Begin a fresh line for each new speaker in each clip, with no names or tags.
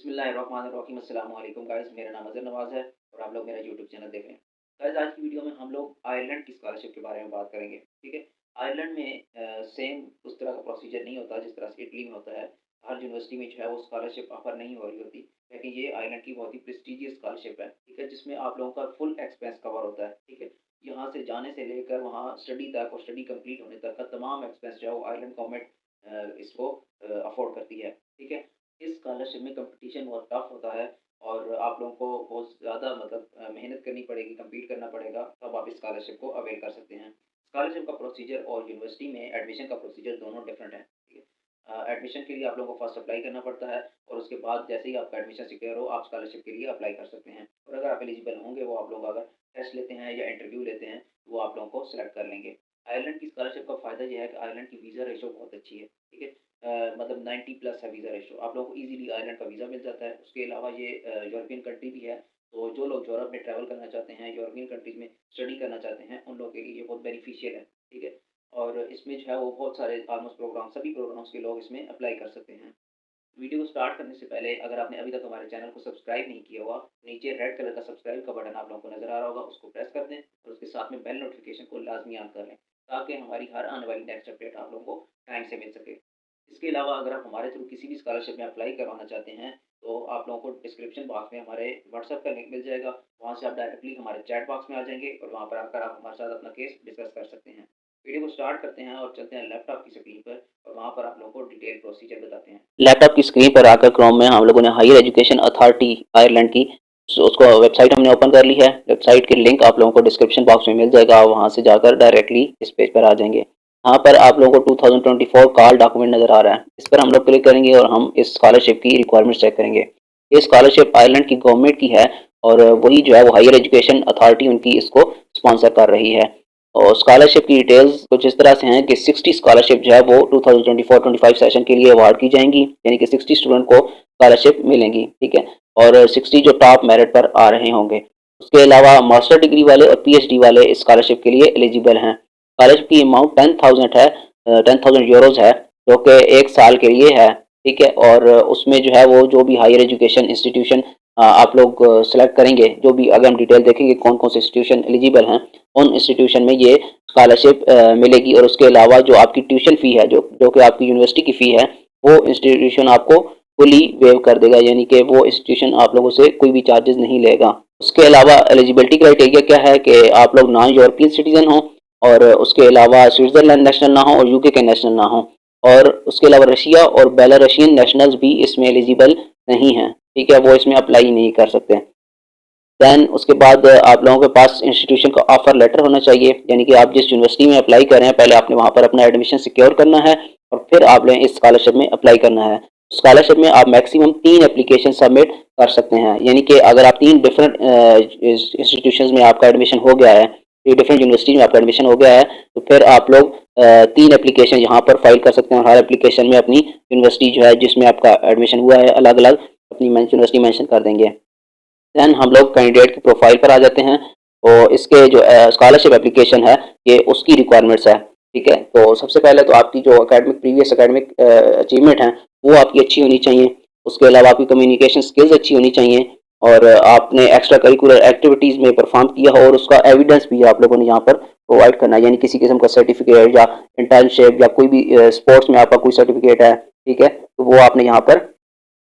बिस्मिल्लाहिर्रहमानिर्रहीम अस्सलाम वालेकुम गाइस, मेरा नाम अज़हर नवाज़ है और आप लोग मेरा यूट्यूब चैनल देख रहे हैं। गाइस, आज की वीडियो में हम लोग आयरलैंड की स्कॉलरशिप के बारे में बात करेंगे। ठीक है। आयरलैंड में सेम उस तरह का प्रोसीजर नहीं होता जिस तरह से इटली में होता है। हर यूनिवर्सिटी में जो है वो स्कॉलरशिप ऑफर नहीं हो रही होती, लेकिन ये आयरलैंड की बहुत ही प्रेस्टिजियस स्कॉलरशिप है। ठीक है, जिसमें आप लोगों का फुल एक्सपेंस कवर होता है। ठीक है, यहाँ से जाने से लेकर वहाँ स्टडी तक और स्टडी कंप्लीट होने तक का तमाम एक्सपेंस जो है वो आयरलैंड गवर्नमेंट इसको अफोर्ड करती है। ठीक है। इस स्कॉलरशिप में कंपटीशन बहुत टफ होता है और आप लोगों को बहुत ज़्यादा मतलब मेहनत करनी पड़ेगी, कम्पीट करना पड़ेगा, तब आप इस स्कॉलरशिप को अवेल कर सकते हैं। स्कॉलरशिप का प्रोसीजर और यूनिवर्सिटी में एडमिशन का प्रोसीजर दोनों डिफरेंट है। ठीक है। एडमिशन के लिए आप लोगों को फर्स्ट अप्लाई करना पड़ता है और उसके बाद जैसे ही आपका एडमिशन सिक्योर हो, आप स्कॉलरशिप के लिए अप्लाई कर सकते हैं। और अगर आप एलिजिबल होंगे, वो आप लोग अगर टेस्ट लेते हैं या इंटरव्यू लेते हैं, वो आप लोगों को सिलेक्ट कर लेंगे। आयरलैंड की स्कॉलरशिप का फ़ायदा ये है कि आयरलैंड की वीज़ा रेशो बहुत अच्छी है। ठीक है। मतलब 90 प्लस है वीज़ा रेशो, आप लोगों को ईज़िली आयरलैंड का वीज़ा मिल जाता है। उसके अलावा ये यूरोपियन कंट्री भी है, तो जो लोग यूरोप में ट्रैवल करना चाहते हैं, यूरोपियन कंट्रीज़ में स्टडी करना चाहते हैं, उन लोगों के लिए ये बहुत बेनिफिशियल है। ठीक है। और इसमें जो है वो बहुत सारे ऑलमोस्ट प्रोग्राम, सभी प्रोग्राम्स के लोग इसमें अप्लाई कर सकते हैं। वीडियो को स्टार्ट करने से पहले अगर आपने अभी तक हमारे चैनल को सब्सक्राइब नहीं किया हुआ, नीचे रेड कलर का सब्सक्राइब का बटन आप लोगों को नज़र आ रहा होगा, उसको प्रेस कर दें और उसके साथ में बेल नोटिफिकेशन को लाजमी ऑन कर लें, ताकि हमारी हर आने वाली नेक्स्ट अपडेट आप लोगों को टाइम से मिल सके। इसके अलावा अगर आप हमारे थ्रू किसी भी स्कॉलरशिप में अप्लाई करवाना चाहते हैं, तो आप लोगों को डिस्क्रिप्शन बॉक्स में हमारे व्हाट्सएप का लिंक मिल जाएगा। वहाँ से आप डायरेक्टली हमारे चैट बॉक्स में आ जाएंगे और वहाँ पर आकर आप हमारे साथ अपना केस डिस्कस कर सकते हैं। वीडियो को स्टार्ट करते हैं और चलते हैं लैपटॉप की स्क्रीन पर और वहाँ पर आप लोगों को डिटेल प्रोसीजर बताते हैं। लैपटॉप की स्क्रीन पर आकर क्रोम में हम लोगों ने हायर एजुकेशन अथॉरिटी आयरलैंड की उसको वेबसाइट हमने ओपन कर ली है। वेबसाइट की लिंक आप लोगों को डिस्क्रिप्शन बॉक्स में मिल जाएगा, वहाँ से जाकर डायरेक्टली इस पेज पर आ जाएंगे। यहाँ पर आप लोगों को 2024 कॉल डॉक्यूमेंट नज़र आ रहा है, इस पर हम लोग क्लिक करेंगे और हम इस स्कॉलरशिप की रिक्वायरमेंट चेक करेंगे। ये स्कॉलरशिप आयरलैंड की गवर्नमेंट की है और वही जो है वो हायर एजुकेशन अथॉरिटी उनकी इसको स्पॉन्सर कर रही है। और स्कॉलरशिप की डिटेल्स कुछ इस तरह से हैं कि 60 स्कॉलरशिप जो है वो 2024-25 सेशन के लिए अवार्ड की जाएंगी, यानी कि 60 स्टूडेंट को स्कॉलरशिप मिलेंगी। ठीक है। और 60 जो टॉप मेरिट पर आ रहे होंगे। उसके अलावा मास्टर डिग्री वाले और पीएचडी वाले इस स्कॉलरशिप के लिए एलिजिबल हैं। स्कॉलरशिप की अमाउंट 10,000 है, 10,000 यूरोज है, जो कि एक साल के लिए है। ठीक है। और उसमें जो है वो जो भी हायर एजुकेशन इंस्टीट्यूशन आप लोग सेलेक्ट करेंगे, जो भी आगे हम डिटेल देखेंगे कौन कौन से इंस्टीट्यूशन एलिजिबल हैं, उन इंस्टीट्यूशन में ये स्कॉलरशिप मिलेगी। और उसके अलावा जो आपकी ट्यूशन फ़ी है, जो जो कि आपकी यूनिवर्सिटी की फ़ी है, वो इंस्टीट्यूशन आपको फुली वेव कर देगा, यानी कि वो इंस्टीट्यूशन आप लोगों से कोई भी चार्जेस नहीं लेगा। उसके अलावा एलिजिबिलिटी क्राइटेरिया क्या है कि आप लोग नॉन यूरोपियन सिटीजन हों और उसके अलावा स्विट्ज़रलैंड नेशनल ना हो और यूके के नेशनल ना हो। और उसके अलावा रशिया और बेलारूसियन नेशनल्स भी इसमें एलिजिबल नहीं हैं। ठीक है, वो इसमें अप्लाई नहीं कर सकते। दैन उसके बाद आप लोगों के पास इंस्टीट्यूशन का ऑफर लेटर होना चाहिए, यानी कि आप जिस यूनिवर्सिटी में अप्लाई कर रहे हैं, पहले आपने वहाँ पर अपना एडमिशन सिक्योर करना है और फिर आपने इस स्कॉलरशिप में अप्लाई करना है। स्कॉलरशिप में आप मैक्सिमम 3 एप्लीकेशन सबमिट कर सकते हैं, यानी कि अगर आप 3 डिफरेंट इंस्टीट्यूशंस में आपका एडमिशन हो गया है, 3 डिफरेंट यूनिवर्सिटी में आपका एडमिशन हो गया है, तो फिर आप लोग 3 एप्लीकेशन यहाँ पर फाइल कर सकते हैं और हर एप्लीकेशन में अपनी यूनिवर्सिटी जो है जिसमें आपका एडमिशन हुआ है अलग अलग अपनी यूनिवर्सिटी मैंशन कर देंगे। दैन हम लोग कैंडिडेट की प्रोफाइल पर आ जाते हैं और इसके जो स्कॉलरशिप एप्लीकेशन है, ये उसकी रिक्वायरमेंट्स है। ठीक है। तो सबसे पहले तो आपकी जो एकेडमिक प्रीवियस एकेडमिक अचीवमेंट है, वो आपकी अच्छी होनी चाहिए। उसके अलावा आपकी कम्युनिकेशन स्किल्स अच्छी होनी चाहिए और आपने एक्स्ट्रा करिकुलर एक्टिविटीज़ में परफॉर्म किया हो और उसका एविडेंस भी आप लोगों ने यहाँ पर प्रोवाइड करना है, यानी किसी किस्म का सर्टिफिकेट या इंटर्नशिप या कोई भी स्पोर्ट्स में आपका कोई सर्टिफिकेट है। ठीक है, तो वो आपने यहाँ पर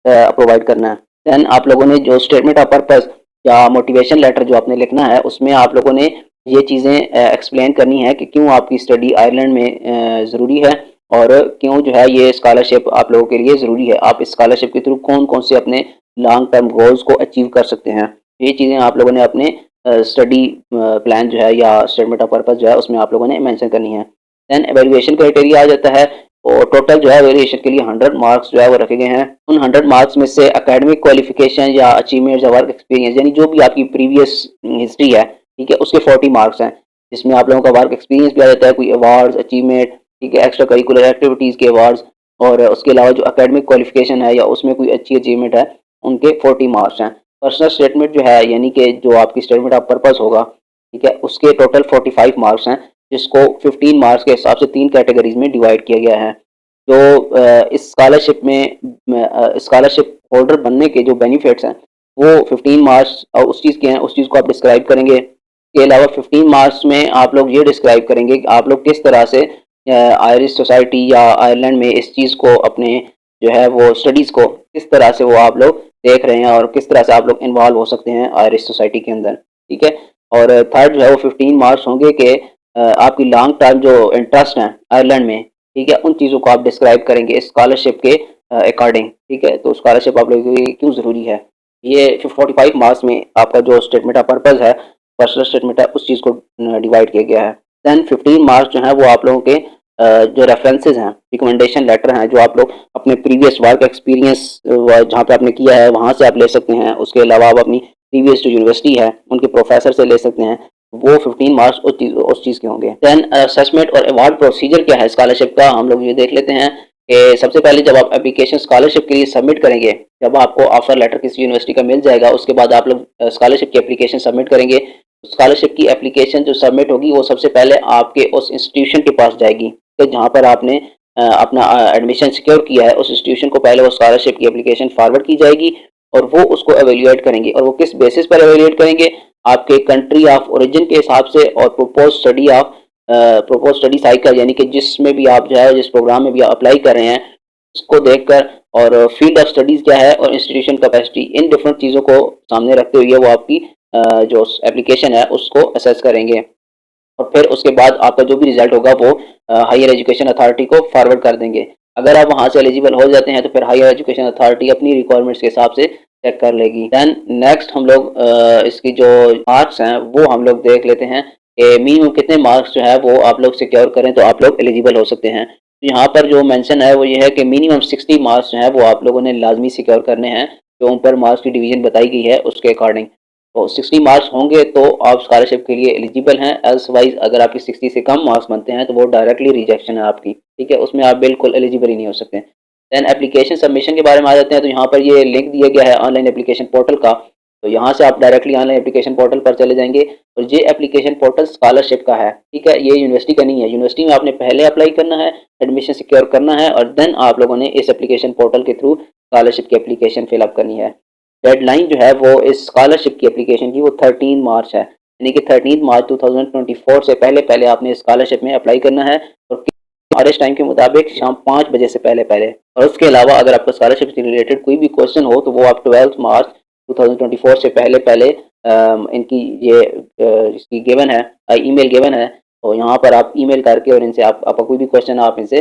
प्रोवाइड करना है। दैन आप लोगों ने जो स्टेटमेंट ऑफ पर्पस या मोटिवेशन लेटर जो आपने लिखना है, उसमें आप लोगों ने ये चीज़ें एक्सप्लेन करनी है कि क्यों आपकी स्टडी आयरलैंड में ज़रूरी है और क्यों जो है ये स्कॉलरशिप आप लोगों के लिए ज़रूरी है। आप इस स्कॉलरशिप के थ्रू कौन कौन से अपने लॉन्ग टर्म गोल्स को अचीव कर सकते हैं, ये चीज़ें आप लोगों ने अपने स्टडी प्लान जो है या स्टेटमेंट ऑफ पर्पस जो है उसमें आप लोगों ने मेंशन करनी है। दैन एवेल्युएशन क्राइटेरिया आ जाता है और टोटल जो है वेरिएशन के लिए 100 मार्क्स जो है वो रखे गए हैं। उन 100 मार्क्स में से एकेडमिक क्वालिफिकेशन या अचीवमेंट या वर्क एक्सपीरियंस, यानी जो भी आपकी प्रीवियस हिस्ट्री है, ठीक है, उसके 40 मार्क्स हैं, जिसमें आप लोगों का वर्क एक्सपीरियंस भी आ जाता है, कोई अवार्ड्स अचीवमेंट, ठीक है, एक्स्ट्रा करिकुलर एक्टिविटीज़ के अवार्ड्स और उसके अलावा जो एकेडमिक क्वालिफिकेशन है या उसमें कोई अच्छी अचीवमेंट है, उनके 40 मार्क्स हैं। पर्सनल स्टेटमेंट जो है, यानी कि जो आपकी स्टेटमेंट ऑफ पर्पस होगा, ठीक है, उसके टोटल 45 मार्क्स हैं, जिसको 15 मार्क्स के हिसाब से 3 कैटेगरीज में डिवाइड किया गया है। जो इस स्कॉलरशिप में स्कॉलरशिप होल्डर बनने के जो बेनिफिट्स हैं वो 15 मार्क्स उस चीज़ के हैं, उस चीज़ को आप डिस्क्राइब करेंगे। इसके अलावा 15 मार्क्स में आप लोग ये डिस्क्राइब करेंगे कि आप लोग किस तरह से आयरिश सोसाइटी या आयरलैंड में इस चीज़ को अपने जो है वो स्टडीज़ को किस तरह से वो आप लोग देख रहे हैं और किस तरह से आप लोग इन्वॉल्व हो सकते हैं आयरिश सोसाइटी के अंदर, ठीक है। और थर्ड जो है वो 15 मार्क्स होंगे कि आपकी लॉन्ग टर्म जो इंटरेस्ट हैं आयरलैंड में, ठीक है, उन चीज़ों को आप डिस्क्राइब करेंगे स्कॉलरशिप के अकॉर्डिंग, ठीक है। तो स्कॉलरशिप आप लोगों के लिए क्यों ज़रूरी है, ये 45 मार्क्स में आपका जो स्टेटमेंट ऑफ पर्पज़ है, पर्सनल स्टेटमेंट है, उस चीज़ को डिवाइड किया गया है। देन 15 मार्क्स जो है वो आप लोगों के जो रेफरेंसेस हैं, रिकमेंडेशन लेटर हैं, जो आप लोग अपने प्रीवियस वर्क एक्सपीरियंस जहाँ पे आपने किया है वहाँ से आप ले सकते हैं। उसके अलावा आप अपनी प्रीवियस जो यूनिवर्सिटी है उनके प्रोफेसर से ले सकते हैं, वो 15 मार्क्स उस चीज़ के होंगे। देन असेसमेंट और अवार्ड प्रोसीजर क्या है स्कॉलरशिप का, हम लोग ये देख लेते हैं कि सबसे पहले जब आप एप्लीकेशन स्कॉलरशिप के लिए सबमिट करेंगे, जब आपको ऑफर लेटर किसी यूनिवर्सिटी का मिल जाएगा, उसके बाद आप लोग स्कॉलरशिप की एप्लीकेशन सबमिट करेंगे। स्कॉलरशिप की एप्लीकेशन जो सबमिट होगी वो सबसे पहले आपके उस इंस्टीट्यूशन के पास जाएगी कि जहाँ पर आपने अपना एडमिशन सिक्योर किया है, उस इंस्टीट्यूशन को पहले वो स्कॉलरशिप की एप्लीकेशन फॉरवर्ड की जाएगी और वो उसको एवेल्यूएट करेंगे। और वो किस बेसिस पर एवेल्यूएट करेंगे, आपके कंट्री ऑफ ओरिजिन के हिसाब से और प्रोपोज स्टडी साइकिल, यानी कि जिसमें भी आप जो है जिस प्रोग्राम में भी आप अप्लाई कर रहे हैं उसको देखकर, और फील्ड ऑफ स्टडीज़ क्या है और इंस्टीट्यूशन कैपेसिटी, इन डिफरेंट चीज़ों को सामने रखते हुए वो आपकी जो एप्लीकेशन है उसको असेस करेंगे। और फिर उसके बाद आपका जो भी रिजल्ट होगा वो हायर एजुकेशन अथॉरिटी को फॉरवर्ड कर देंगे। अगर आप वहाँ से एलिजिबल हो जाते हैं तो फिर हायर एजुकेशन अथॉरिटी अपनी रिक्वायरमेंट्स के हिसाब से चेक कर लेगी। देन नेक्स्ट हम लोग इसकी जो मार्क्स हैं वो हम लोग देख लेते हैं कि मिनिमम कितने मार्क्स जो है वो आप लोग सिक्योर करें तो आप लोग एलिजिबल हो सकते हैं। तो यहाँ पर जो मेंशन है वो ये है कि मिनिमम 60 मार्क्स जो है वो आप लोगों ने लाजमी सिक्योर करने हैं, जो ऊपर मार्क्स की डिवीजन बताई गई है उसके अकॉर्डिंग। तो 60 मार्क्स होंगे तो आप स्कॉलरशिप के लिए एलिजिबल हैं, एल्सवाइज अगर आपके 60 से कम मार्क्स बनते हैं तो वो डायरेक्टली रिजेक्शन है आपकी, ठीक है, उसमें आप बिल्कुल एलिजिबल ही नहीं हो सकते। देन एप्लीकेशन सबमिशन के बारे में आ जाते हैं, तो यहाँ पर ये लिंक दिया गया है ऑनलाइन एप्लीकेशन पोर्टल का, तो यहाँ से आप डायरेक्टली ऑनलाइन एप्लीकेशन पोर्टल पर चले जाएंगे। और ये एप्लीकेशन पोर्टल स्कॉलरशिप का है, ठीक है, ये यूनिवर्सिटी का नहीं है। यूनिवर्सिटी में आपने पहले अप्लाई करना है, एडमिशन सिक्योर करना है और देन आप लोगों ने इस एप्लीकेशन पोर्टल के थ्रू स्कॉलरशिप की एप्लीकेशन फिलअप करनी है। डेडलाइन जो है वो इस स्कॉलरशिप की एप्लीकेशन की वो 13 मार्च है, यानी कि 13 मार्च 2024 से पहले पहले आपने स्कॉलरशिप में अप्लाई करना है और हमारे टाइम के मुताबिक शाम 5 बजे से पहले पहले। और उसके अलावा अगर आपको स्कॉलरशिप से रिलेटेड कोई भी क्वेश्चन हो तो वो आप 12 मार्च 2024 से पहले पहले इनकी ये इसकी गिवन है, ईमेल गिवन है, तो यहाँ पर आप ईमेल करके और इनसे आपका कोई भी क्वेश्चन आप इनसे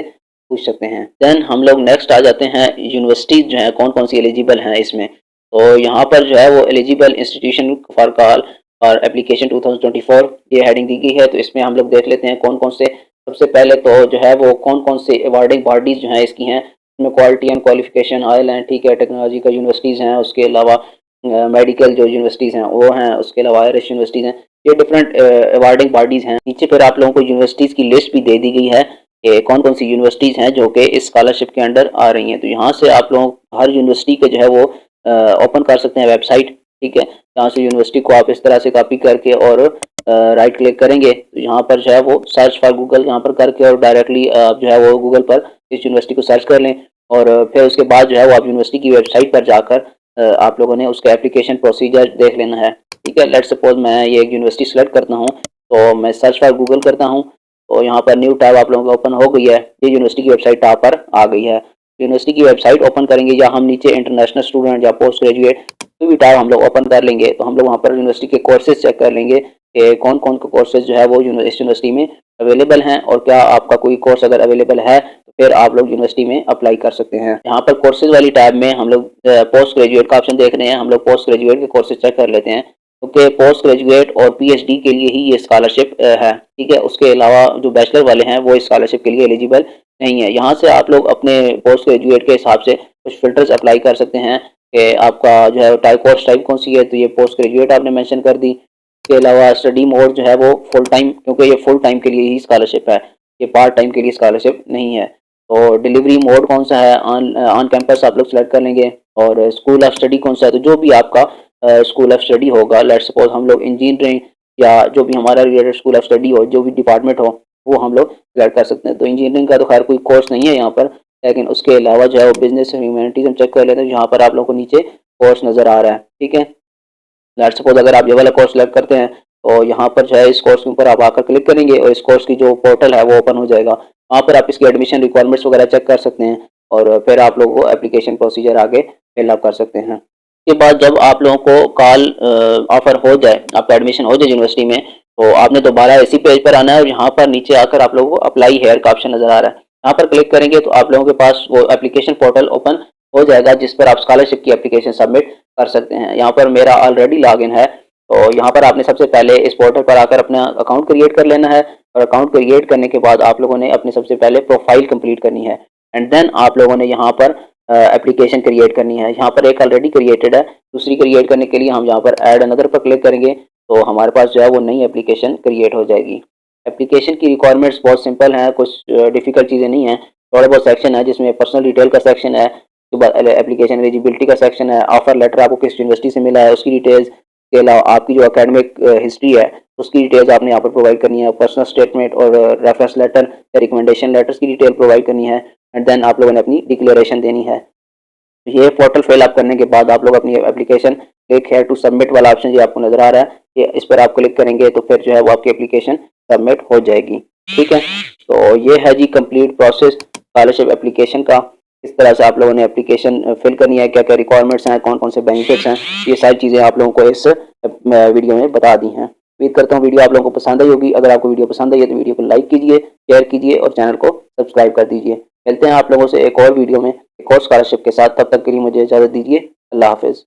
पूछ सकते हैं। देन हम लोग नेक्स्ट आ जाते हैं यूनिवर्सिटीज़ जो है कौन कौन सी एलिजिबल हैं इसमें। तो यहाँ पर जो है वो एलिजिबल इंस्टीट्यूशन फॉर कॉल और एप्लीकेशन 2024 ये हेडिंग दी गई है। तो इसमें हम लोग देख लेते हैं कौन कौन से, सबसे पहले तो जो है वो कौन कौन से अवार्डिंग बॉडीज़ जो हैं इसकी हैं, इसमें क्वालिटी एंड क्वालिफिकेशन आयरलैंड, ठीक है, टेक्नोलॉजिकल यूनिवर्सिटीज़ हैं, उसके अलावा मेडिकल जो यूनिवर्सिटीज़ हैं वो हैं, उसके अलावा आयरिश यूनिवर्सिटीज़ हैं, ये डिफरेंट अवार्डिंग बॉडीज़ हैं। नीचे फिर आप लोगों को यूनिवर्सिटीज़ की लिस्ट भी दे दी गई है कि कौन कौन सी यूनिवर्सिटीज़ हैं जो कि इस स्कॉलरशिप के अंडर आ रही हैं। तो यहाँ से आप लोग हर यूनिवर्सिटी के जो है वो ओपन कर सकते हैं वेबसाइट, ठीक है, जहाँ से यूनिवर्सिटी को आप इस तरह से कॉपी करके और राइट क्लिक करेंगे तो यहाँ पर जो है वो सर्च फॉर गूगल यहाँ पर करके और डायरेक्टली आप जो है वो गूगल पर इस यूनिवर्सिटी को सर्च कर लें और फिर उसके बाद जो है वो आप यूनिवर्सिटी की वेबसाइट पर जाकर आप लोगों ने उसका एप्लीकेशन प्रोसीजर देख लेना है, ठीक है। लेट सपोज मैं ये एक यूनिवर्सिटी सेलेक्ट करता हूँ, तो मैं सर्च फॉर गूगल करता हूँ, तो यहाँ पर न्यू टैब आप लोगों को ओपन हो गई है, ये यूनिवर्सिटी की वेबसाइट आप पर आ गई है। यूनिवर्सिटी की वेबसाइट ओपन करेंगे या हम नीचे इंटरनेशनल स्टूडेंट या पोस्ट ग्रेजुएट कोई भी टैब हम लोग ओपन कर लेंगे, तो हम लोग वहाँ पर यूनिवर्सिटी के कोर्सेज चेक कर लेंगे कि कौन कौन के कोर्सेज जो है वो इस यूनिवर्सिटी में अवेलेबल हैं और क्या आपका कोई कोर्स अगर अवेलेबल है तो फिर आप लोग यूनिवर्सिटी में अप्लाई कर सकते हैं। यहाँ पर कोर्सेज वाली टैब में हम लोग पोस्ट ग्रेजुएट का ऑप्शन देख रहे हैं, हम लोग पोस्ट ग्रेजुएट के कोर्सेज चेक कर लेते हैं क्योंकि पोस्ट ग्रेजुएट और पीएचडी के लिए ही ये स्कॉलरशिप है, ठीक है। उसके अलावा जो बैचलर वाले हैं वो इस स्कॉलरशिप के लिए एलिजिबल नहीं है। यहाँ से आप लोग अपने पोस्ट ग्रेजुएट के हिसाब से कुछ फिल्टर्स अप्लाई कर सकते हैं कि आपका जो है कोर्स टाइप कौन सी है, तो ये पोस्ट ग्रेजुएट आपने मेंशन कर दी। इसके अलावा स्टडी मोड जो है वो फुल टाइम, क्योंकि ये फुल टाइम के लिए ही स्कॉलरशिप है, ये पार्ट टाइम के लिए स्कॉलरशिप नहीं है। तो डिलीवरी मोड कौन सा है, ऑन कैंपस आप लोग सेलेक्ट कर लेंगे और स्कूल ऑफ स्टडी कौन सा है, तो जो भी आपका स्कूल ऑफ स्टडी होगा, लेट्स सपोज हम लोग इंजीनियरिंग या जो भी हमारा रिलेटेड स्कूल ऑफ स्टडी हो, जो भी डिपार्टमेंट हो वो हम लोग सेलेक्ट कर सकते हैं। तो इंजीनियरिंग का तो खैर कोई कोर्स नहीं है यहाँ पर, लेकिन उसके अलावा जो है वो बिजनेस और ह्यूमैनिटीज़ हम चेक कर लेते हैं, जहाँ पर आप लोगों को नीचे कोर्स नज़र आ रहा है। ठीक है, लेट्स सपोज अगर आप ये वाला कोर्स सेलेक्ट करते हैं तो यहाँ पर जो है इस कोर्स के ऊपर आप आकर क्लिक करेंगे और इस कोर्स की जो पोर्टल है वो ओपन हो जाएगा। वहाँ पर आप इसकी एडमिशन रिक्वायरमेंट्स वगैरह चेक कर सकते हैं और फिर आप लोगों को एप्लीकेशन प्रोसीजर आगे फिल अप कर सकते हैं। उसके बाद जब आप लोगों को कॉल ऑफर हो जाए, आपका एडमिशन हो जाए यूनिवर्सिटी में, तो आपने दोबारा इसी पेज पर आना है और यहाँ पर नीचे आकर आप लोगों को अप्लाई हेयर का ऑप्शन नज़र आ रहा है। यहाँ पर क्लिक करेंगे तो आप लोगों के पास वो एप्लीकेशन पोर्टल ओपन हो जाएगा जिस पर आप स्कॉलरशिप की एप्लीकेशन सबमिट कर सकते हैं। यहाँ पर मेरा ऑलरेडी लॉगिन है, तो यहाँ पर आपने सबसे पहले इस पोर्टल पर आकर अपना अकाउंट क्रिएट कर लेना है और अकाउंट क्रिएट करने के बाद आप लोगों ने अपनी सबसे पहले प्रोफाइल कंप्लीट करनी है एंड देन आप लोगों ने यहाँ पर एप्लीकेशन क्रिएट करनी है। यहाँ पर एक ऑलरेडी क्रिएटेड है, दूसरी क्रिएट करने के लिए हम यहाँ पर ऐड अनदर पर क्लिक करेंगे तो हमारे पास जो है वो नई एप्लीकेशन क्रिएट हो जाएगी। एप्लीकेशन की रिक्वायरमेंट्स बहुत सिंपल हैं, कुछ डिफ़िकल्ट चीज़ें नहीं हैं। थोड़े बहुत सेक्शन है जिसमें पर्सनल डिटेल का सेक्शन है, उसके बाद एप्लीकेशन एलिजिबिलिटी का सेक्शन है, ऑफर लेटर आपको किस यूनिवर्सिटी से मिला है उसकी डिटेल्स, के अलावा आपकी जो एकेडमिक हिस्ट्री है उसकी डिटेल्स आपने यहाँ पर प्रोवाइड करनी है, पर्सनल स्टेटमेंट और रेफरेंस लेटर या रिकमेंडेशन लेटर्स की डिटेल प्रोवाइड करनी है एंड देन आप लोगों ने अपनी डिक्लेरेशन देनी है। ये पोर्टल फिल अप करने के बाद आप लोग अपनी application click here to submit वाला ऑप्शन जो आपको नज़र आ रहा है, ये इस पर आप क्लिक करेंगे तो फिर जो है वो आपकी एप्लीकेशन सबमिट हो जाएगी। ठीक है, तो ये है जी कंप्लीट प्रोसेस स्कॉलरशिप एप्लीकेशन का। इस तरह से आप लोगों ने एप्लीकेशन फिल करनी है, क्या क्या रिक्वायरमेंट्स हैं, कौन कौन से बेनिफिट्स हैं, ये सारी चीज़ें आप लोगों को इस वीडियो में बता दी हैं। उम्मीद करता हूँ वीडियो आप लोगों को पसंद आई होगी। अगर आपको वीडियो पसंद आई है तो वीडियो को लाइक कीजिए, शेयर कीजिए और चैनल को सब्सक्राइब कर दीजिए। मिलते हैं आप लोगों से एक और वीडियो में एक और स्कॉलरशिप के साथ, तब तक के लिए मुझे इजाज़त दीजिए। अल्लाह हाफ़िज़।